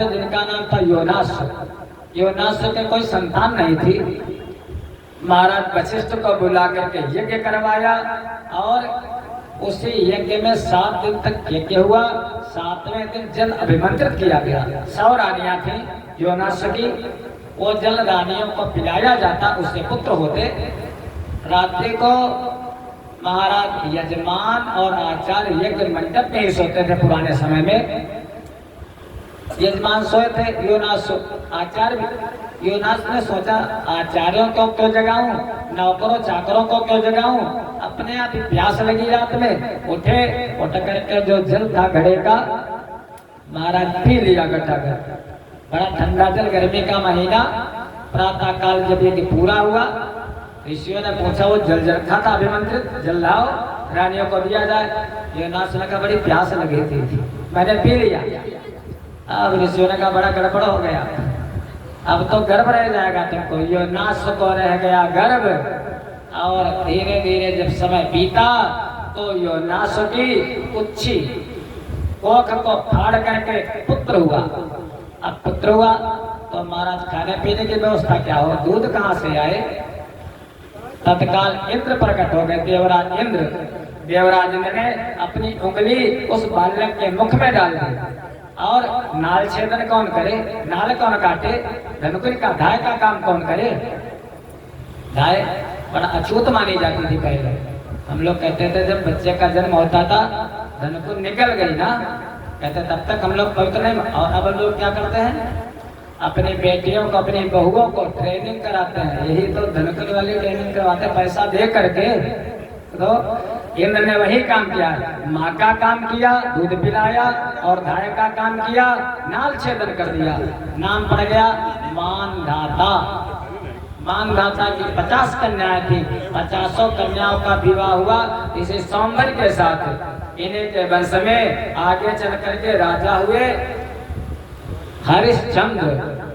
जिनका नाम था योनास। योनास के कोई संतान नहीं थी। महाराज वशिष्ठ को बुला करके यज्ञ करवाया और उसी यज्ञ में 7 दिन तक यज्ञ हुआ। 7वें दिन जल अभिमंत्रित किया गया। 100 रानियां थी योनास की। वो जल रानियों को पिलाया जाता, उससे पुत्र होते। रात्रि को महाराज यजमान और आचार्य यज्ञ मंडप में ही सोते थे। पुराने समय में यजमान सोए थे, योनास आचार्य। योनास ने सोचा आचार्यों को क्यों जगाऊं, नौकरों चाकरों को क्यों जगाऊं, अपने आप ही प्यास लगी रात में। उठ करके जो जल था घड़े का महाराज पी लिया घटाघट। बड़ा ठंडा जल, गर्मी का महीना। प्रातः काल जब ये पूरा हुआ, ऋषियों ने पूछा वो जल रखा था अभिमंत्रित, जल लाओ रानियों को दिया जाए। योनास ने कहा बड़ी प्यास लगी थी, मैंने पी लिया। अब ऋषियों ने कहा बड़ा गड़बड़ हो गया, अब तो गर्भ रह जाएगा तुमको। योनास को रह गया गर्भ। और धीरे धीरे जब समय बीता तो योनास की कुच्छी कोख को फाड़ करके पुत्र हुआ। अब पुत्र हुआ तो महाराज खाने पीने की व्यवस्था क्या हो, दूध कहाँ से आए। तत्काल इंद्र प्रकट हो गए, देवराज इंद्र। देवराज इंद्र ने अपनी उंगली उस बालक के मुख में डाल दी। और नाल छेदन कौन करे, नाल कौन काटे, धनुकुल का धाय का काम कौन करे। धाय बड़ा अछूत मानी जाती थी पहले। हम लोग कहते थे जब बच्चे का जन्म होता था धनुकुल निकल गई ना, कहते तब तक हम लोग पवित्र नहीं। और अब लोग क्या करते हैं, अपनी बेटियों को अपनी बहुओं को ट्रेनिंग कराते हैं। यही तो धनुकुल वाली ट्रेनिंग करवाते, पैसा दे करके। तो इंद्र ने वही काम किया, माँ का काम किया, दूध पिलाया, और धाय का काम किया, नाल छेदन कर दिया। नाम पड़ गया मानधाता। मानधाता की 50 कन्याएं थी। 50 कन्याओं का विवाह हुआ इसे सौंदर्य के साथ। इन्हीं के वंश में आगे चल करके राजा हुए हरिश्चंद्र।